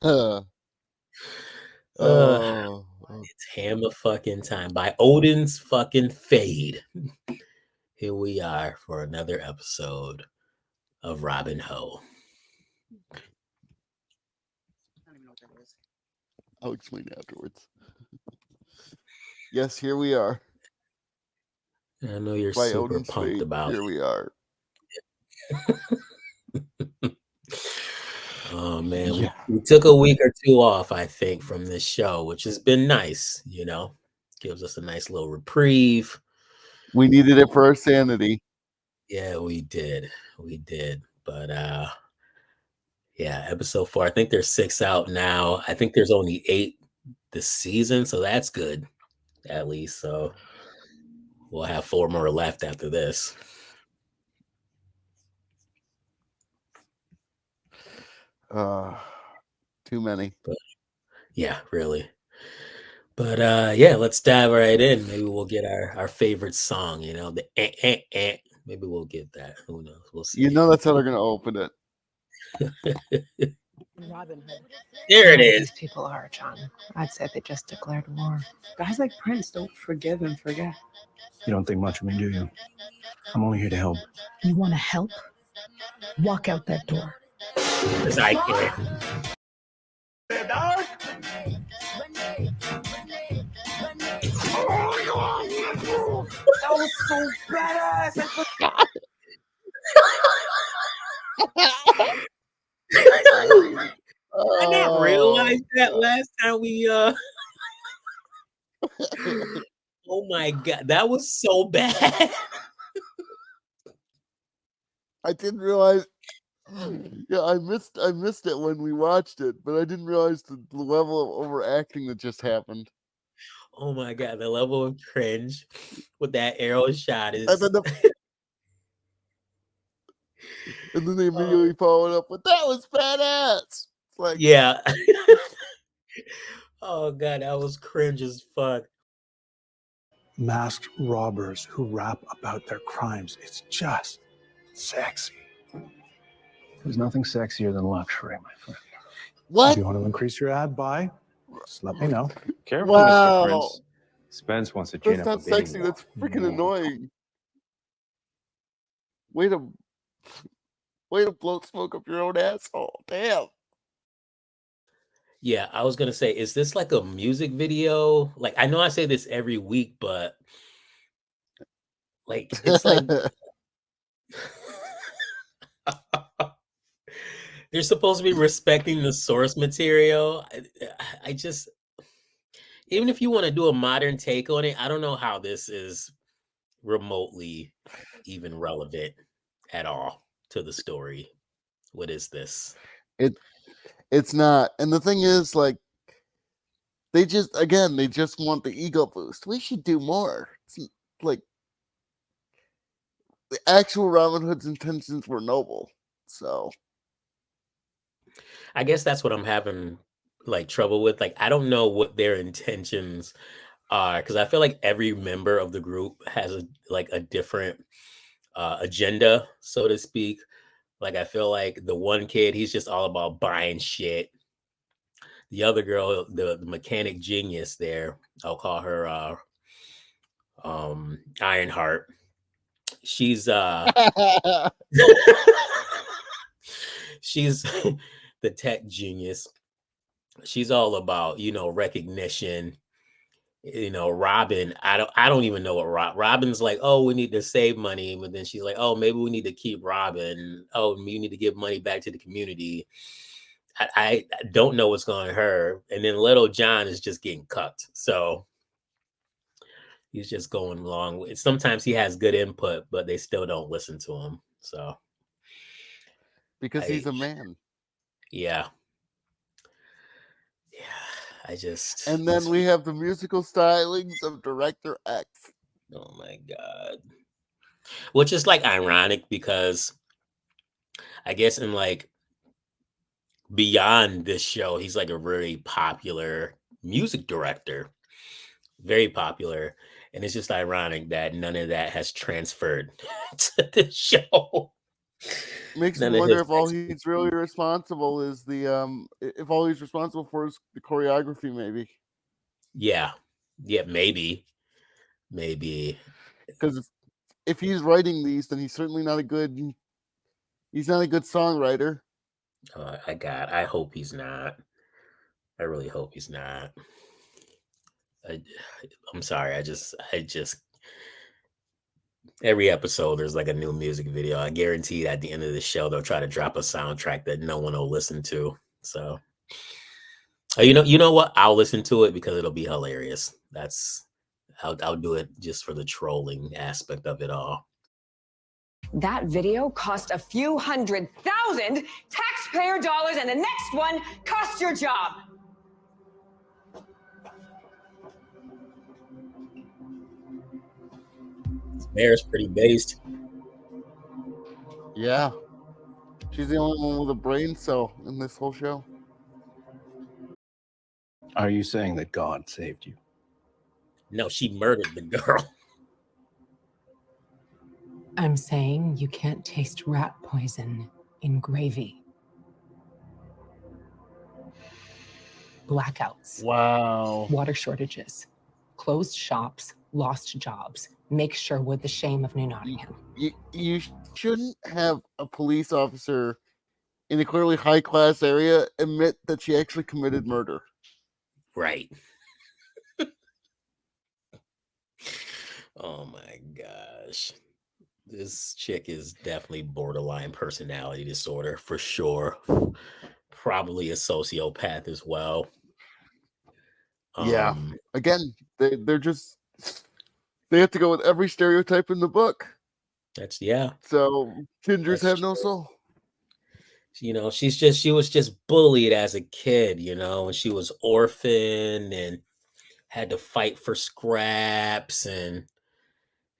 Uh, Uh, oh, it's Hammer fucking time by Odin's fucking Fade. Here we are for another episode of Robyn Ho. I'll explain afterwards. Yes, here we are. I know you're By super Odin's pumped Fate, about here we are. Oh man, Yeah. we took a week or two off, I think, from this show, which has been nice, gives us a nice little reprieve. We needed it for our sanity. Yeah, we did. We did. But yeah, episode 4. I think there's 6 out now. I think there's only 8 this season, so that's good, at least. So we'll have 4 more left after this. Too many. But yeah, really. But yeah, let's dive right in. Maybe we'll get our favorite song, the Maybe we'll get that. Who knows? We'll see. You know that's how they're gonna open it. Robyn Hood. There it is. These people are, John. I'd say they just declared war. Guys like Prince don't forgive and forget. You don't think much of me, do you? I'm only here to help. You want to help? Walk out that door. Because I can't. That was so badass. I didn't realize that last time we oh my god, that was so bad. I didn't realize. Yeah, I missed it when we watched it, but I didn't realize the level of overacting that just happened. Oh my god, the level of cringe with that arrow shot is. And then they immediately followed up with that was badass. It's like, yeah. Oh god, that was cringe as fuck. Masked robbers who rap about their crimes. It's just sexy. There's nothing sexier than luxury, my friend. what? If you want to increase your ad buy, just let me know. Careful, Wow. Mr. Prince. Spence wants to chain That's up not a baby sexy. wall. That's freaking annoying. Way to blow smoke up your own asshole. Damn. Yeah, I was gonna say, is this like a music video? Like, I know I say this every week, but like, it's like they're supposed to be respecting the source material. I just, even if you want to do a modern take on it, I don't know how this is remotely even relevant at all to the story. What is this? It's not. And the thing is, like, they just want the ego boost. We should do more. It's like the actual Robin Hood's intentions were noble. So I guess that's what I'm having like trouble with. Like, I don't know what their intentions are, because I feel like every member of the group has a different agenda, so to speak. Like, I feel like the one kid, he's just all about buying shit. The other girl, the mechanic genius there, I'll call her Ironheart. She's she's the tech genius. She's all about, recognition. Robyn, I don't even know what Robyn's like. Oh, we need to save money, but then she's like, oh, maybe we need to keep Robyn. Oh, we need to give money back to the community. I don't know what's going on her. And then little John is just getting cucked. So he's just going along with it. Sometimes he has good input, but they still don't listen to him. So because he's a man. Yeah. Yeah. I just. And then we have the musical stylings of Director X. Oh my god. Which is like ironic because I guess in like beyond this show, he's like a very popular music director. Very popular. And it's just ironic that none of that has transferred to the show. Makes me None of wonder his if all he's really responsible is if all he's responsible for is the choreography, maybe. yeah, maybe. Because if he's writing these, then he's certainly not a good. He's not a good songwriter. I hope he's not. I really hope he's not. I'm sorry. I just every episode there's like a new music video. I guarantee at the end of the show they'll try to drop a soundtrack that no one will listen to. So, you know what? I'll listen to it because it'll be hilarious. I'll do it just for the trolling aspect of it all. That video cost a few $100,000 taxpayer dollars, and the next one cost your job. Mayor's pretty based. Yeah, she's the only one with a brain cell in this whole show. Are you saying that God saved you? No, she murdered the girl. I'm saying you can't taste rat poison in gravy. Blackouts, Wow. water shortages, closed shops, lost jobs. Make Sherwood the shame of New Nottingham. You shouldn't have a police officer in a clearly high class area admit that she actually committed murder. Right. Oh my gosh. This chick is definitely borderline personality disorder for sure. Probably a sociopath as well. Yeah. Again, they have to go with every stereotype in the book. That's yeah. So gingers That's have no true. soul. You know, she was just bullied as a kid, you know, and she was orphaned and had to fight for scraps and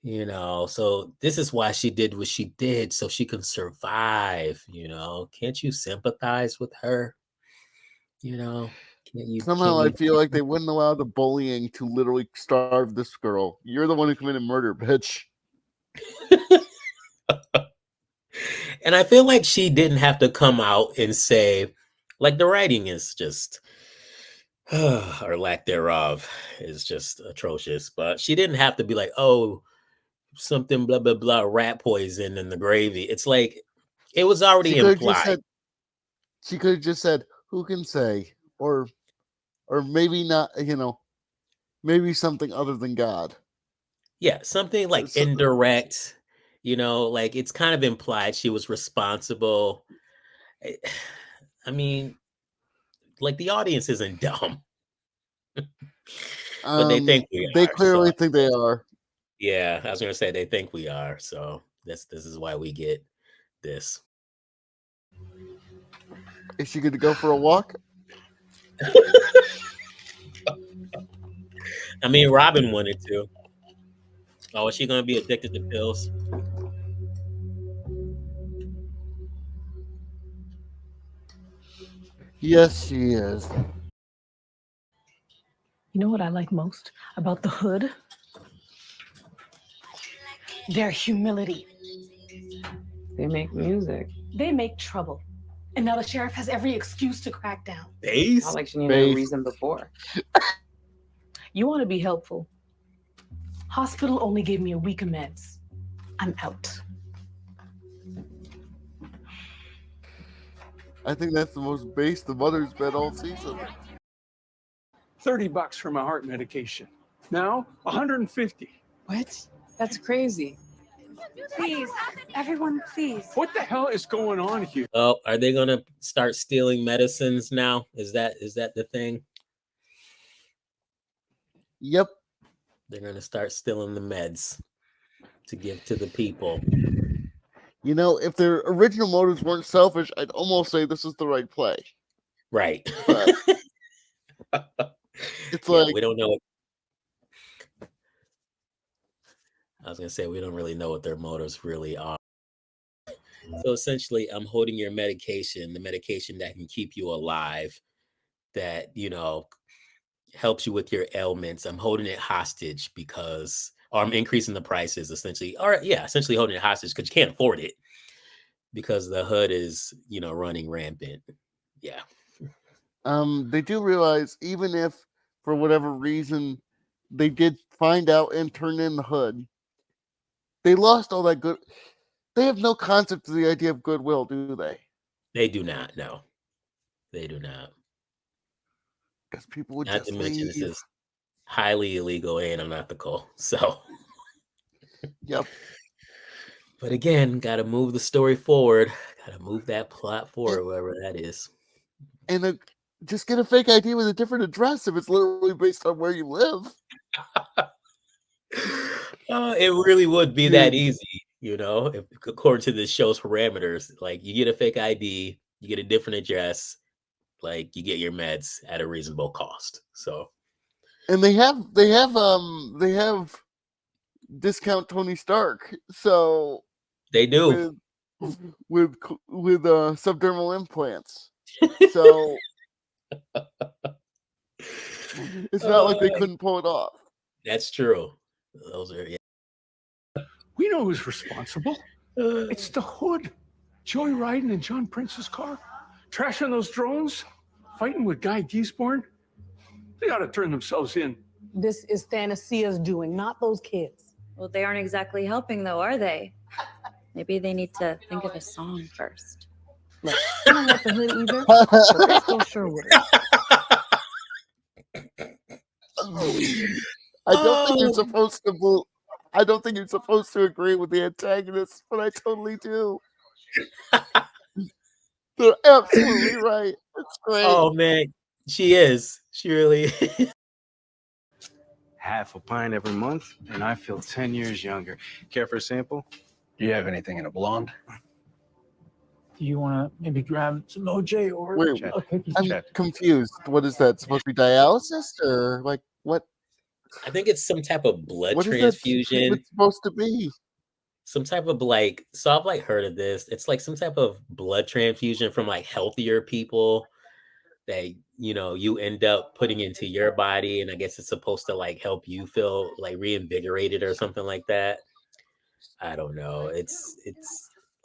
you know, so this is why she did what she did so she can survive, you know. Can't you sympathize with her? You know, Somehow I feel like they wouldn't allow the bullying to literally starve this girl. You're the one who committed murder, bitch. And I feel like she didn't have to come out and say, like, the writing is just, or lack thereof, is just atrocious. But she didn't have to be like, oh, something, blah, blah, blah, rat poison in the gravy. It's like, it was already implied. She could have just said, who can say? Or maybe not, maybe something other than God. Yeah, something like indirect, you know, like it's kind of implied she was responsible. I mean, like the audience isn't dumb. But they think we are. They clearly think they are. Yeah, I was gonna say they think we are. So this is why we get this. Is she good to go for a walk? I mean, Robyn wanted to. Oh, is she gonna be addicted to pills? Yes, she is. You know what I like most about the hood? Their humility. They make music. They make trouble. And now the sheriff has every excuse to crack down. Base? Not like she needed a reason before. You want to be helpful. Hospital only gave me a week of meds. I'm out. I think that's the most base the mother's been all season. $30 for my heart medication. Now, $150. What? That's crazy. Please, everyone, please. What the hell is going on here? Oh, are they gonna start stealing medicines now? Is that the thing? Yep. They're gonna start stealing the meds to give to the people. You know, if their original motives weren't selfish, I'd almost say this is the right play. Right. But it's like we don't know. I was gonna say we don't really know what their motives really are. So essentially, I'm holding your medication, the medication that can keep you alive, that helps you with your ailments. I'm holding it hostage or I'm increasing the prices essentially. Or essentially holding it hostage because you can't afford it. because the hood is, running rampant. Yeah. They do realize even if for whatever reason they did find out and turn in the hood, they lost all that good. They have no concept of the idea of goodwill, do they? They do not. No, they do not. Because people would Not just to mention leave. this is highly illegal and unethical. So, Yep. but again, got to move the story forward. Got to move that plot forward, wherever that is. And just get a fake ID with a different address if it's literally based on where you live. It really would be that easy, if, according to the show's parameters. Like, you get a fake ID, you get a different address, like you get your meds at a reasonable cost. So, and they have discount Tony Stark. So they do with subdermal implants. So it's not like they couldn't pull it off. That's true. Those are, yeah. We know who's responsible. It's the hood. Joey riding in John Prince's car, trashing those drones, fighting with Guy Giesborn. They ought to turn themselves in. This is Thanasia's doing, not those kids. Well, they aren't exactly helping, though, are they? Maybe they need to think of a song first. Look, I don't like the hood either, but they still sure would. I don't think you're supposed to. I don't think you're supposed to agree with the antagonists, but I totally do. They're absolutely right. It's great. Oh man, she is. She really is. Half a pint every month, and I feel 10 years younger. Care for a sample? Do you have anything in a blonde? Do you want to maybe grab some OJ or Wait, a cookie? I'm confused. What is that supposed to be? Dialysis or like what? I think it's some type of blood What is that transfusion. treatment supposed to be? Some type of so I've heard of this. It's like some type of blood transfusion from healthier people that you end up putting into your body, and I guess it's supposed to help you feel reinvigorated or something like that. I don't know. It's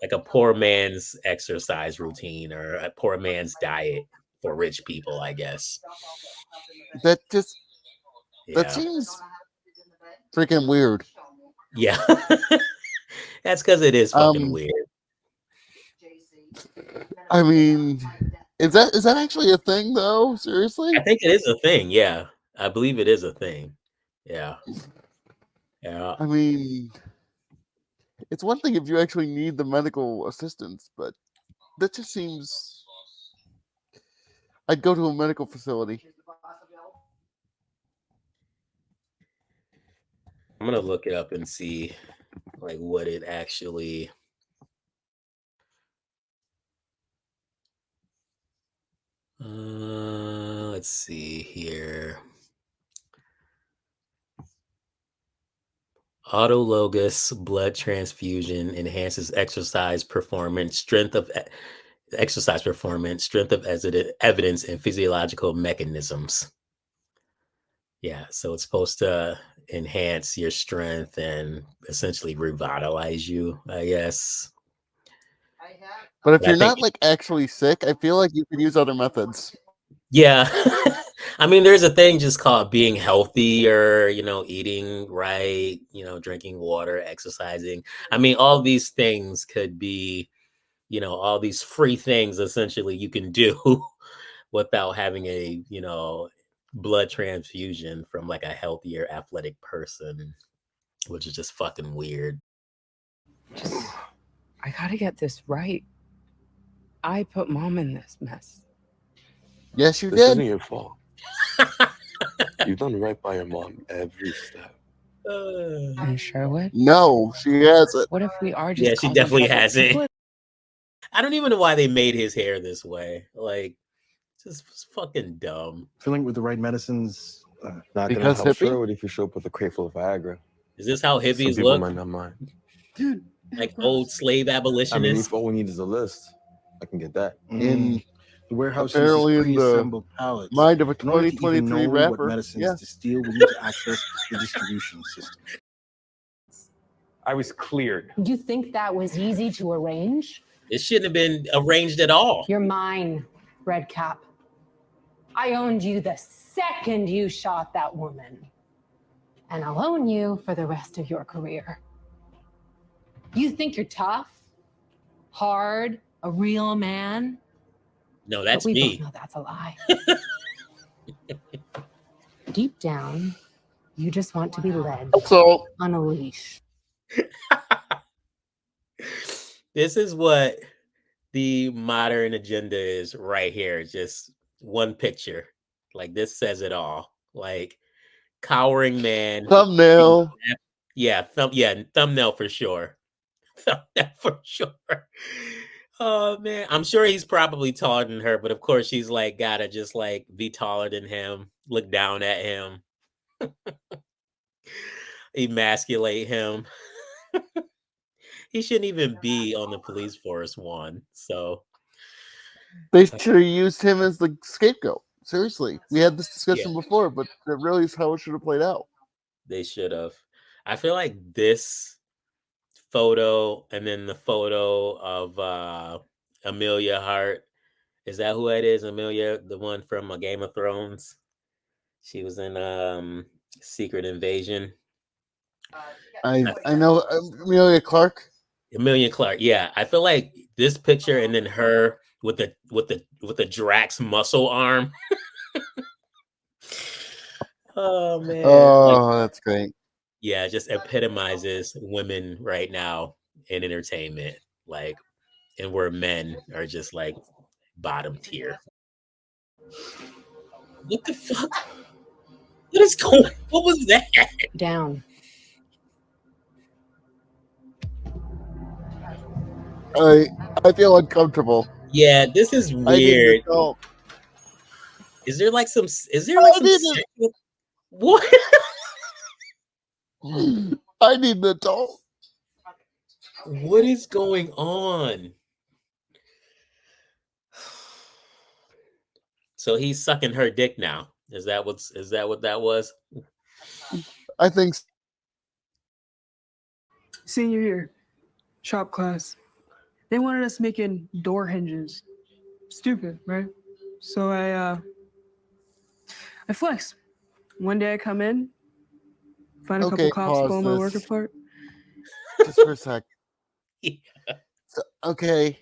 like a poor man's exercise routine or a poor man's diet for rich people, I guess. That Yeah. seems freaking weird. Yeah. That's because it is fucking weird. I mean, is that actually a thing though? Seriously? I think it is a thing. Yeah, I believe it is a thing. Yeah. Yeah. I mean, it's one thing if you actually need the medical assistance, but that just seems. I'd go to a medical facility. I'm gonna look it up and see what it actually. Let's see here. Autologous blood transfusion enhances exercise performance, strength of evidence, and physiological mechanisms. Yeah, so it's supposed to enhance your strength and essentially revitalize you, I guess. But if you're not actually sick, I feel like you could use other methods. Yeah. I mean, there's a thing just called being healthy or, eating right, drinking water, exercising. I mean, all these things could be, all these free things essentially you can do without having a, blood transfusion from a healthier athletic person, which is just fucking weird. I gotta get this right. I put mom in this mess. Yes, you This did. isn't your fault. You've done right by your mom every step. Are you sure would? No, she hasn't. What if we are just? Yeah, she causing definitely trouble? hasn't. I don't even know why they made his hair this way. Just fucking dumb. Filling with the right medicines. Not gonna Because help hippie? Sherwood if you show up with a crate full of Viagra. Is this how Some hippies people look? might not mind. Dude. Old slave I mean, abolitionists? if all we need is a list, I can get that. In The warehouse apparently uses in the pre-assembled pallets. mind of a In order to even 2023 know rapper. what medicines Yeah. to steal, we need to access the distribution system. I was cleared. You think that was easy to arrange? It shouldn't have been arranged at all. You're mine, Redcap. I owned you the second you shot that woman. And I'll own you for the rest of your career. You think you're tough, hard, a real man? No, that's but we me. both know that's a lie. Deep down, you just want to be led So on a leash. This is what the modern agenda is right here. Just one picture. Like, this says it all. Like, cowering man. thumbnail. Yeah, thumbnail for sure. Thumbnail for sure. Oh man, I'm sure he's probably taller than her, but of course she's like gotta just like be taller than him, look down at him, emasculate him. He shouldn't even be on the police force, one. So They should have used him as the scapegoat. Seriously, we had this discussion before, but that really is how it should have played out. they should have. I feel like this photo and then the photo of Amelia Hart. Is that who it is? Amelia, the one from Game of Thrones. She was in Secret Invasion. I know Amelia Clark. Amelia Clark. Yeah, I feel like this picture and then her with the Drax muscle arm. Oh man. Oh, that's great. Yeah, it just epitomizes women right now in entertainment. Like, and where men are just like bottom tier. What the fuck? What is going? What was that? Down. I feel uncomfortable. Yeah, this is I need weird. to talk. Is there like some? Is there like some? Sexual, what? I need to talk. What is going on? So he's sucking her dick now. Is that what that was? I think Senior year, shop class. They wanted us making door hinges. Stupid, right? So I flex. One day I come in, find a couple cops pause pulling my work this. apart. Just for a sec. So, okay.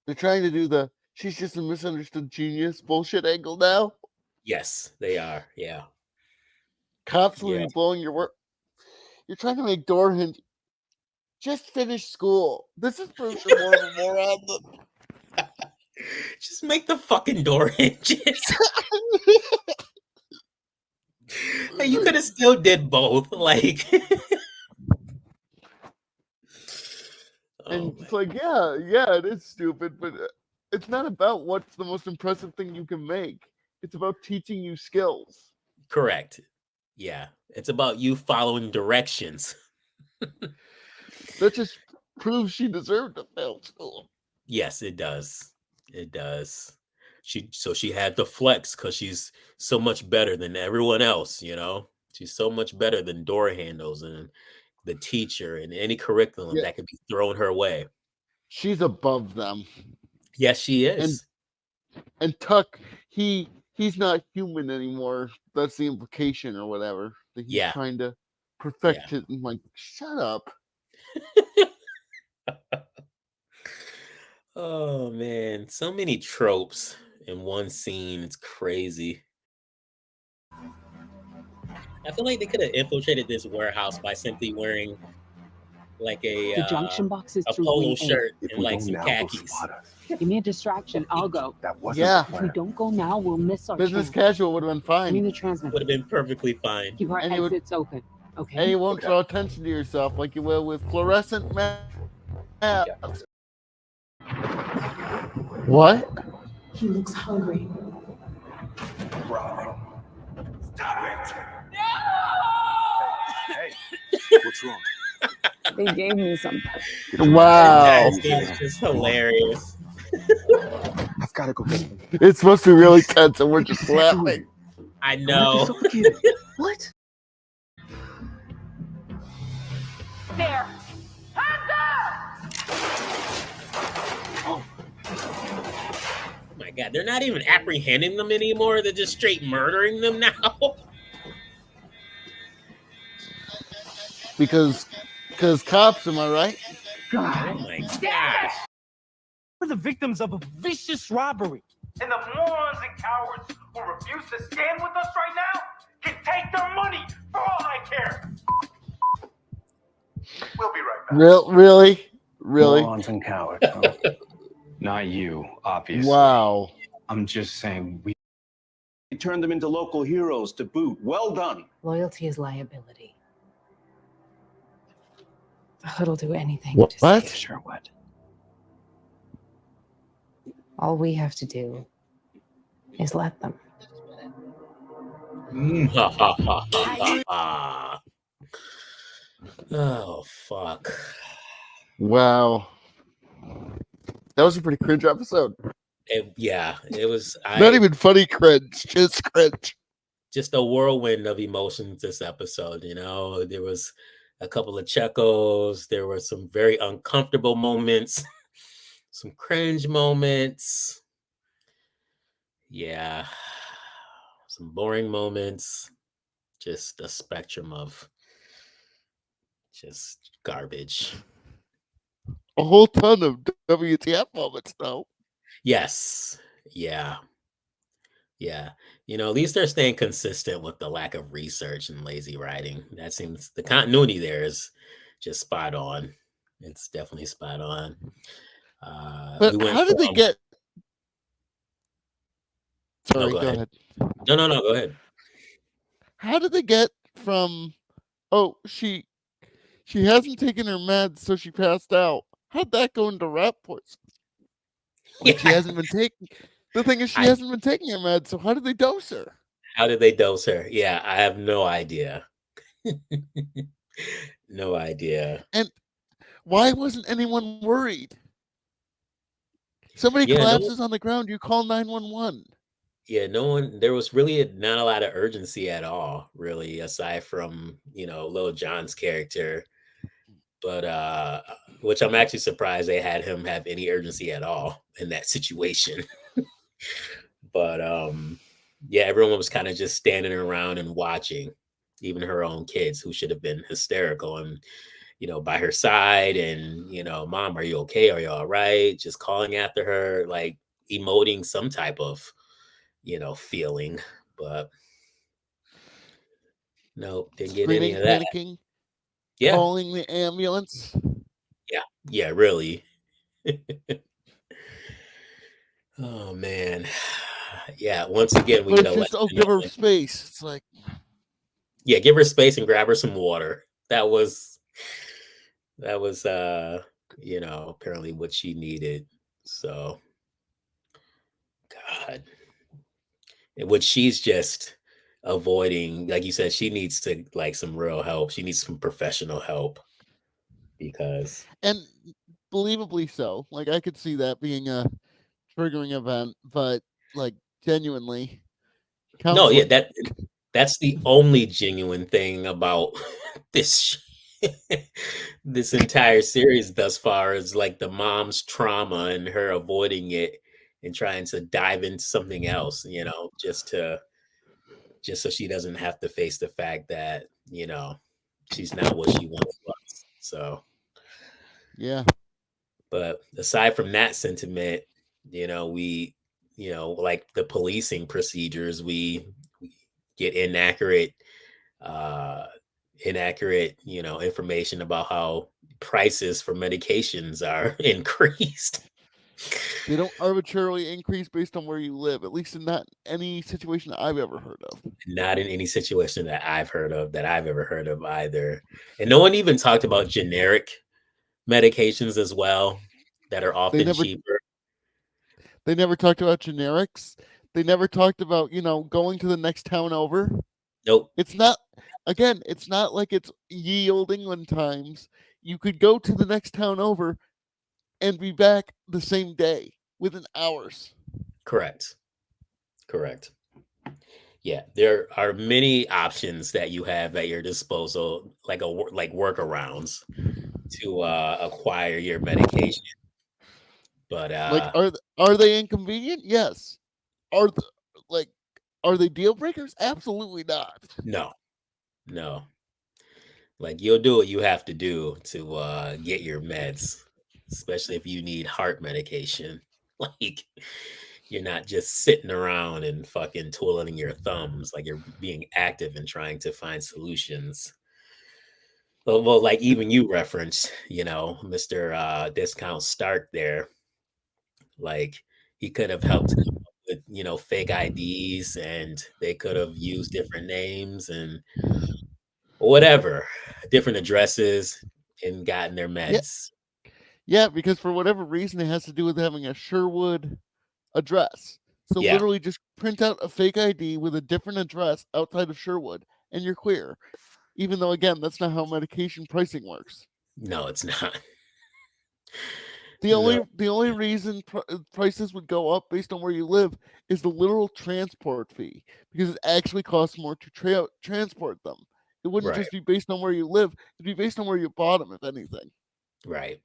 They're trying to do the she's just a misunderstood genius bullshit angle now. Yes, they are. Yeah. Cops will be blowing your work. You're trying to make door hinge. Just finish school. This is proof you're more of a moron than. Just make the fucking door hinges. Hey, you could have still did both. Like, and it's like, yeah, it is stupid, but it's not about what's the most impressive thing you can make. It's about teaching you skills. Correct. Yeah, it's about you following directions. That just proves she deserved to fail school. Yes, it does. It does. She had to flex because she's so much better than everyone else, you know? She's so much better than door handles and the teacher and any curriculum that could be thrown her way. She's above them. Yes, she is. And Tuck, he's not human anymore. That's the implication or whatever. That he's trying to perfect it. I'm like, shut up. Oh man, so many tropes in one scene. It's crazy. I feel like they could have infiltrated this warehouse by simply wearing like a junction box is a polo shirt and like some khakis. Give me a distraction. I'll go. That wasn't If we don't go now, we'll miss our business chance. casual would have been fine. Give me the transmitter. Would have been perfectly fine. Keep our And you would- exits open. Okay. And you won't draw attention to yourself like you will with fluorescent maps. What? He looks hungry. Hey, what's wrong? They gave me something. Wow. It's just hilarious. I've got to go get him. It's supposed to be really tense and we're just laughing. I know. What? there! Hands Oh my god, they're not even apprehending them anymore. They're just straight murdering them now. Because cops, am I right? Oh my gosh. We're the victims of a vicious robbery. And the morons and cowards who refuse to stand with us right now can take their money for all I care. We'll be right back. Really? Morons and cowards. Huh? Not you, obviously. Wow. I'm just saying we turned them into local heroes to boot. Well done. Loyalty is liability. The hood will do anything What? to save Sherwood. All we have to do is let them. Ha, ha, ha, ha, ha. Oh fuck. Wow. That was a pretty cringe episode. Yeah, it was. Not even funny cringe, just cringe. Just a whirlwind of emotions this episode. You know, there was a couple of chuckles. There were some very uncomfortable moments, some cringe moments. Yeah, some boring moments. Just a spectrum of just garbage. A whole ton of WTF moments, though. Yes. Yeah. Yeah. You know, at least they're staying consistent with the lack of research and lazy writing. That seems the continuity there is just spot on. It's definitely spot on. But we went how did they from... get? No, Sorry, go go ahead. ahead. No, go ahead. How did they get from? Oh, she hasn't taken her meds, so she passed out. How'd that go into rat poison? Like she hasn't been taking. The thing is, she hasn't been taking her meds. So how did they dose her? How did they dose her? Yeah, I have no idea. No idea. And why wasn't anyone worried? Somebody collapses on the ground, you call 911. Yeah, no one. There was really not a lot of urgency at all, really, aside from Lil Jon's character. But which I'm actually surprised they had him have any urgency at all in that situation. But yeah, everyone was kind of just standing around and watching, even her own kids, who should have been hysterical and by her side, and Mom, are you okay? Are you all right? Just calling after her, like emoting some type of feeling. But no, didn't get any Screaming, of that. panicking, Yeah. calling the ambulance. Yeah, really. Oh man. Yeah, once again we But get it's just, give her space. It's like, yeah, give her space and grab her some water. That was apparently what she needed. So God. Which she's just avoiding, like you said, she needs to some real help. She needs some professional help because, and believably so. Like I could see that being a triggering event, but genuinely, no, yeah, that's the only genuine thing about this this entire series thus far is the mom's trauma and her avoiding it and trying to dive into something else, just so she doesn't have to face the fact that she's not what she once was. So yeah. But aside from that sentiment, we the policing procedures, we get inaccurate information about how prices for medications are increased. They don't arbitrarily increase based on where you live, at least in not any situation I've ever heard of. Not in any situation that I've heard of, that I've ever heard of either. And no one even talked about generic medications as well that are often cheaper. They never talked about generics. They never talked about, going to the next town over. Nope. It's not like it's ye olden England times. You could go to the next town over and be back the same day within hours. Correct. Yeah, there are many options that you have at your disposal, like like workarounds to acquire your medication. But Like, are they inconvenient? Yes. Are the, like are they deal breakers? Absolutely not. no, no. Like you'll do what you have to do to get your meds, especially if you need heart medication. Like you're not just sitting around and fucking twiddling your thumbs. Like you're being active and trying to find solutions. Well, like even you referenced, Mr. Discount Stark there. Like he could have helped come up with, fake IDs, and they could have used different names and whatever, different addresses, and gotten their Yeah, meds. yeah, because for whatever reason it has to do with having a Sherwood address. So Yeah. literally just print out a fake ID with a different address outside of Sherwood and you're clear. Even though again, that's not how medication pricing works. No, it's not. The No. only reason prices would go up based on where you live is the literal transport fee, because it actually costs more to transport them. It wouldn't Right. just be based on where you live; it'd be based on where you bought them, if anything. Right.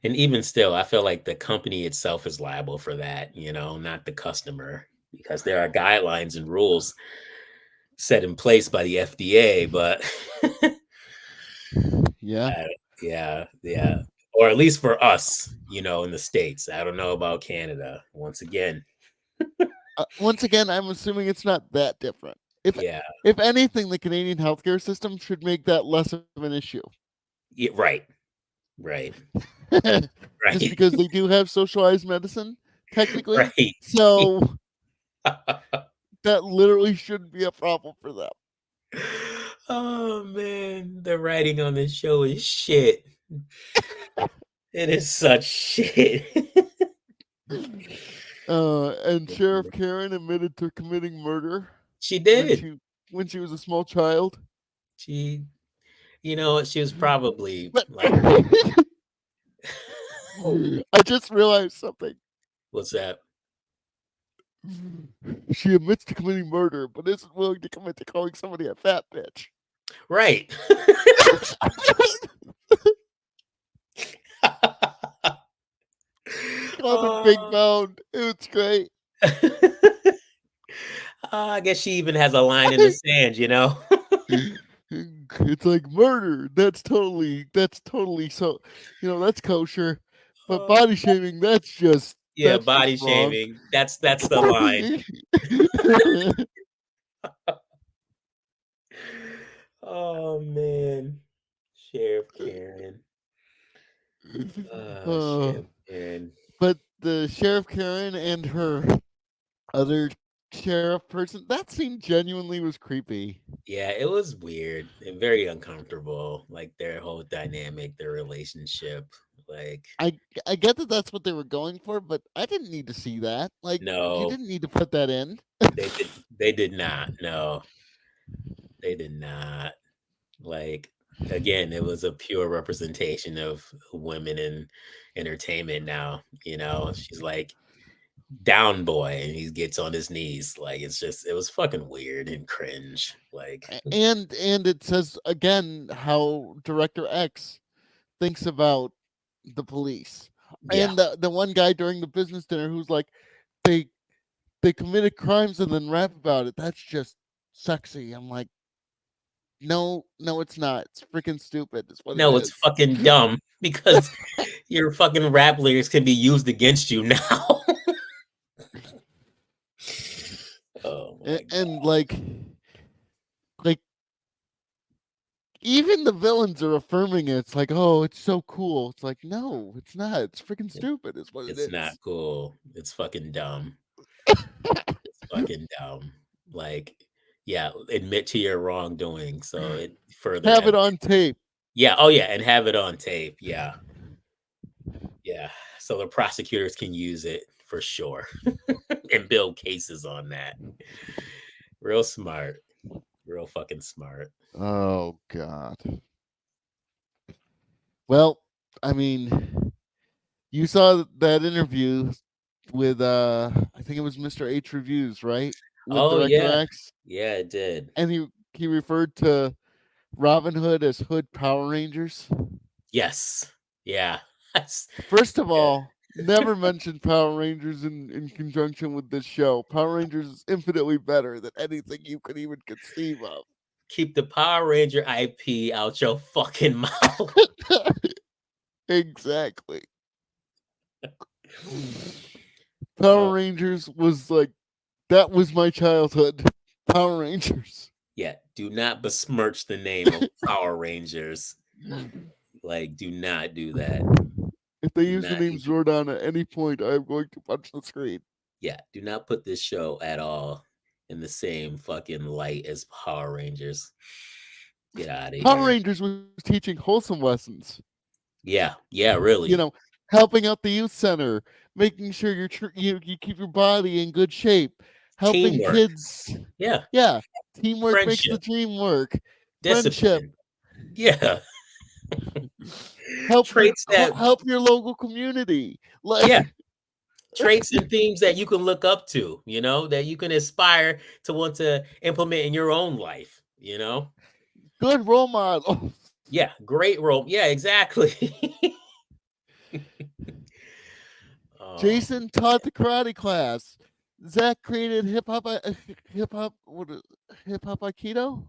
And even still, I feel like the company itself is liable for that, not the customer, because there are guidelines and rules set in place by the FDA, but Yeah. yeah. Or at least for us, in the States. I don't know about Canada. Once again. Once again, I'm assuming it's not that different. Yeah. If anything, the Canadian healthcare system should make that less of an issue. Yeah, right. Right. Just Right. because they do have socialized medicine, technically. Right. So that literally shouldn't be a problem for them. Oh man, the writing on this show is shit. It is such shit. And Sheriff Karen admitted to committing murder. She did. When she was a small child. She was probably But like I just realized something. What's that? She admits to committing murder, but isn't willing to commit to calling somebody a fat bitch. Right. Called her Big Mound. It was great. I guess she even has a line in the sand, It's like murder. That's totally so. That's kosher. But body shaming, that's just Yeah, that's body just wrong. shaming. That's the line. Oh man, Sheriff Karen. Sheriff Karen. But the Sheriff Karen and her other sheriff person, that scene genuinely was creepy. Yeah, it was weird and very uncomfortable. Like their whole dynamic, their relationship. Like I get that that's what they were going for, but I didn't need to see that. Like, you no, didn't need to put that in. they did not. No, they did not. Like again, it was a pure representation of women in entertainment. Now, she's like down boy, and he gets on his knees. Like it was fucking weird and cringe. Like And it says again how Director X thinks about the police. Yeah. And the one guy during the business dinner who's like, they committed crimes and then rap about it. That's just sexy. I'm like, no, it's not. It's freaking stupid. It's what no, it it's is. fucking dumb because your fucking rap lyrics can be used against you now. Oh my God. And like even the villains are affirming it. It's like, oh, it's so cool. It's like, no, it's not. It's freaking stupid. Is what it is. It's not cool. It's fucking dumb. It's fucking dumb. Like, yeah, admit to your wrongdoing. So it further have it on tape. Yeah. Oh yeah, and have it on tape. Yeah. Yeah. So the prosecutors can use it for sure and build cases on that. Real smart. Real fucking smart. Oh God. Well, I mean, you saw that interview with I think it was Mr. H Reviews, right? with Oh Director yeah, X, yeah, it did. and he referred to Robin Hood as Hood Power Rangers. Yes, yeah. First of Yeah. all, never mention Power Rangers in conjunction with this show. Power Rangers is infinitely better than anything you could even conceive of. Keep the Power Ranger IP out your fucking mouth. Exactly. Power Uh, Rangers was like, that was my childhood. Power Rangers. yeah, do not besmirch the name of Power Rangers. Like, do not do that. If they Do use the not name even, Zordon at any point, I'm going to punch the screen. yeah, do not put this show at all in the same fucking light as Power Rangers. Get out of Power here. Rangers was teaching wholesome lessons. Yeah, yeah, really. You know, helping out the youth center, making sure you keep your body in good shape, helping Teamwork. kids. Yeah. Yeah, teamwork makes the Friendship. dream work. Friendship. Discipline. Yeah. Help Traits that help your local community. Like, yeah. Traits and themes that you can look up to, you know, that you can aspire to want to implement in your own life, you know? good role model. Yeah, great role. Yeah, exactly. Oh, Jason taught the karate class. Zach created hip hop aikido,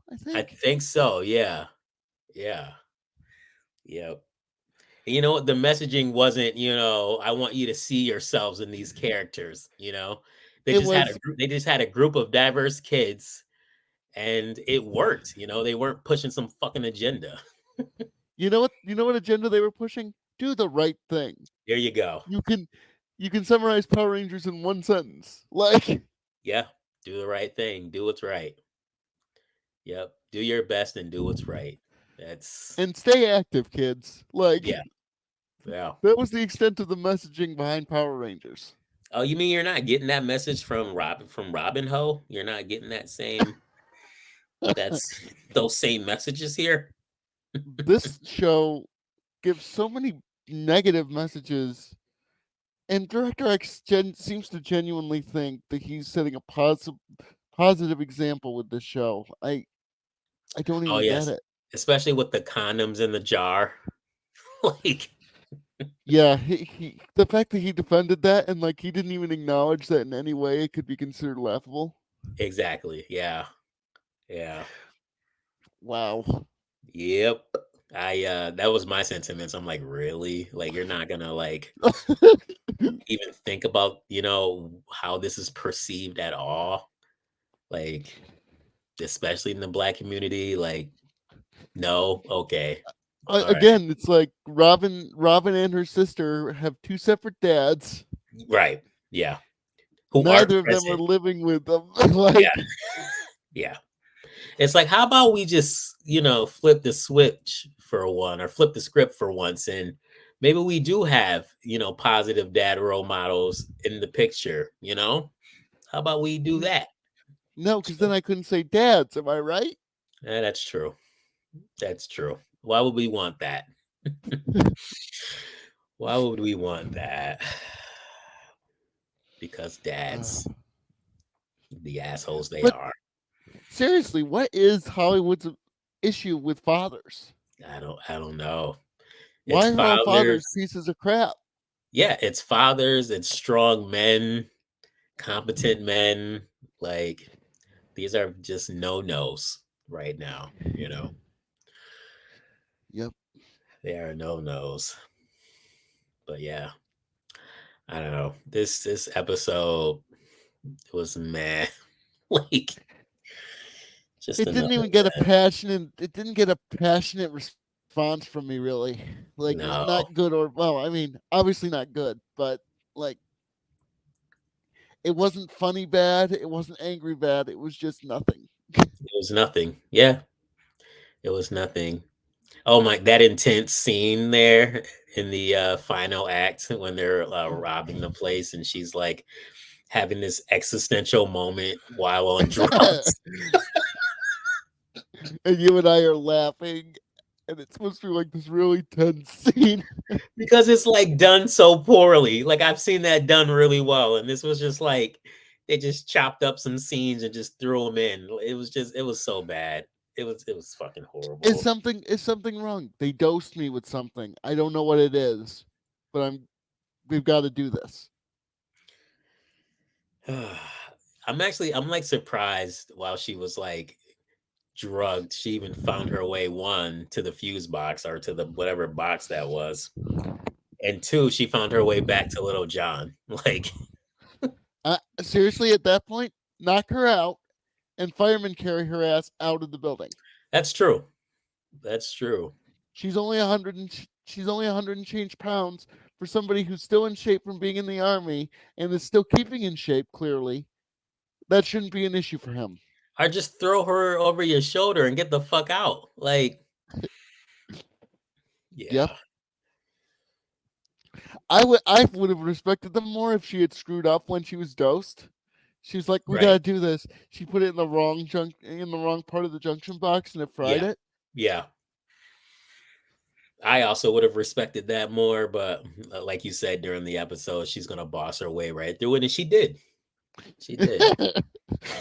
I I think. think so. Yeah. Yeah. Yep. And you know what? The messaging wasn't, you know, I want you to see yourselves in these characters, you know. They It just had was, they just had a group of diverse kids and it worked, you know. They weren't pushing some fucking agenda. you know what agenda they were pushing? Do the right thing. There you go. You can summarize Power Rangers in one sentence. Like, Yeah, do the right thing. Do what's right. Yep. Do your best and do what's right. That's and stay active, kids. Like, yeah. Yeah. that was the extent of the messaging behind Power Rangers. Oh, you mean you're not getting that message from Robin Ho? You're not getting that same those same messages here? This show gives so many negative messages, and Director X seems to genuinely think that he's setting a positive example with this show. I don't Oh even get yes. it. Especially with the condoms in the jar. Like Yeah, the fact that he defended that and like he didn't even acknowledge that in any way it could be considered laughable. exactly. Yeah. Yeah. Wow. Yep. That was my sentiments. I'm like, really? Like you're not gonna like even think about, you know, how this is perceived at all? Like, especially in the Black community, like, no, okay. All right. Again, it's like Robin and her sister have two separate dads. Right. Yeah. Who aren't Neither of them are present. living with them. Like, Yeah. Yeah. It's like, how about we just, you know, flip the switch for one or flip the script for once and maybe we do have, you know, positive dad role models in the picture, you know? How about we do that? no, because then I couldn't say dads. Am I right? Yeah, that's true. That's true. Why would we want that? Why would we want that? Because dads, the assholes they But are. seriously, what is Hollywood's issue with fathers? I don't know. Why It's are all fathers fathers. pieces of crap? Yeah, it's fathers, it's strong men, competent men. Like these are just no-nos right now, you know. Yep. They are no-nos. But yeah. I don't know. This episode was meh. Like just It didn't another even get a meh. passionate. It didn't get a passionate response from me, really. Like, No. not good or well. I mean, obviously not good, but like, it wasn't funny bad. It wasn't angry bad. It was just nothing. It was nothing. Yeah. It was nothing. Oh my, that intense scene there in the final act when they're robbing the place and she's like having this existential moment while on drugs. And you and I are laughing, and it's supposed to be like this really tense scene. Because it's like done so poorly. Like I've seen that done really well. And this was just like They just chopped up some scenes and just threw them in. It was so bad. It was fucking horrible. Is something wrong? They dosed me with something. I don't know what it is, but we've got to do this. I'm like surprised while she was like drugged, she even found her way, one, to the fuse box or to the whatever box that was. And two, she found her way back to little John. Like, seriously, at that point, knock her out and firemen carry her ass out of the building. That's true. That's true. She's only 100 and change pounds for somebody who's still in shape from being in the army and is still keeping in shape, clearly. That shouldn't be an issue for him. Or just throw her over your shoulder and get the fuck out. Like, yeah. Yep. I would have respected them more if she had screwed up when she was dosed. She was like, "We gotta do this." She put it in the wrong part of the junction box and it fried it. Yeah. I also would have respected that more, but like you said during the episode, she's gonna boss her way right through it, and she did. She did.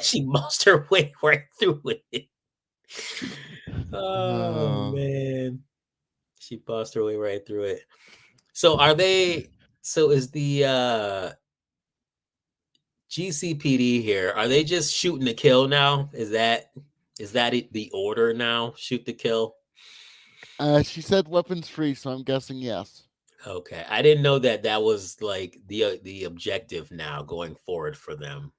She bossed her way right through it. Oh man, she bossed her way right through it. So is the GCPD here? Are they just shooting to kill now? Is that the order now? Shoot to kill? She said weapons free, so I'm guessing yes. Okay, I didn't know that was like the objective now going forward for them.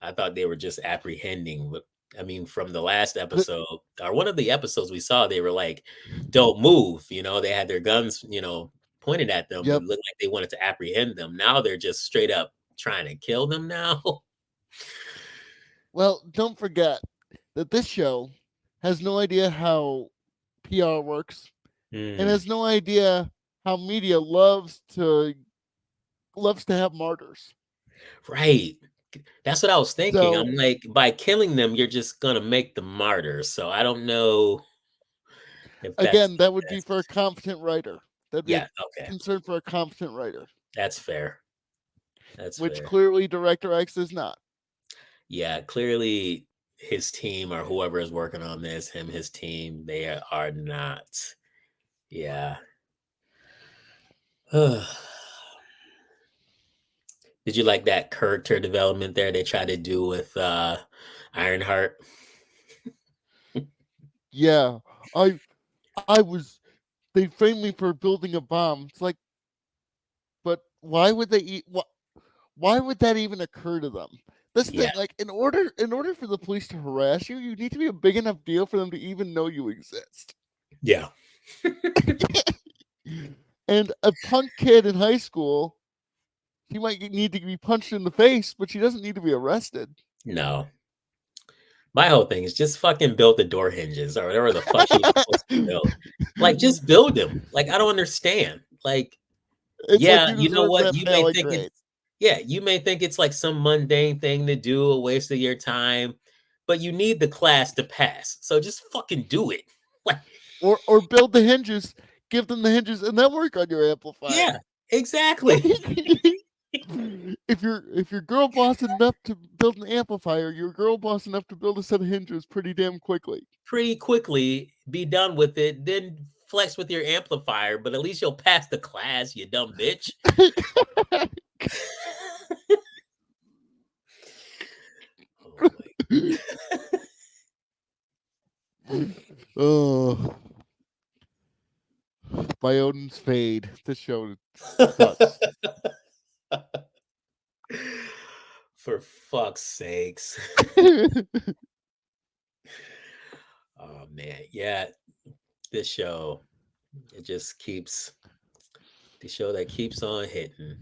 I thought they were just apprehending, but I mean, from the last episode or one of the episodes we saw, they were like, "Don't move." They had their guns, pointed at them. It looked like they wanted to apprehend them. Now they're just straight up trying to kill them now. Well, don't forget that this show has no idea how PR works and has no idea how media loves to have martyrs. Right. That's what I was thinking. I'm like, by killing them, you're just gonna make them martyrs. So I don't know if again, that would be for a competent writer. That'd be a concern for a competent writer. That's fair. Which clearly Director X is not. Yeah, clearly his team or whoever is working on this, his team, they are not. Yeah. Did you like that character development there they tried to do with Ironheart? Yeah, they framed me for building a bomb. It's like, but why would they why would that even occur to them? This thing, like, in order for the police to harass you, you need to be a big enough deal for them to even know you exist. Yeah. And a punk kid in high school, he might need to be punched in the face, but she doesn't need to be arrested. No. My whole thing is just fucking build the door hinges or whatever the fuck you're supposed to build. Like, just build them. Like, I don't understand. Like, you know what? You may think you may think it's like some mundane thing to do, a waste of your time, but you need the class to pass. So just fucking do it. Like, or build the hinges, give them the hinges, and then work on your amplifier. Yeah, exactly. If you're girl boss enough to build an amplifier, you're girl boss enough to build a set of hinges pretty damn quickly. Pretty quickly, be done with it, then flex with your amplifier, but at least you'll pass the class, you dumb bitch. Oh, by Odin's fade, this show sucks. For fuck's sakes. Oh man, yeah. This show, it just keeps the show that keeps on hitting.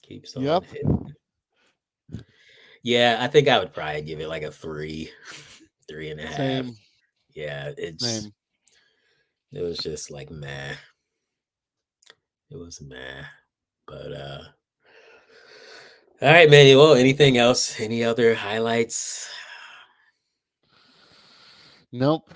Keeps on hitting. Yeah, I think I would probably give it like a 3, 3.5. Same. Yeah, it was just like meh. It was meh. But all right, man. Well, anything else? Any other highlights? Nope.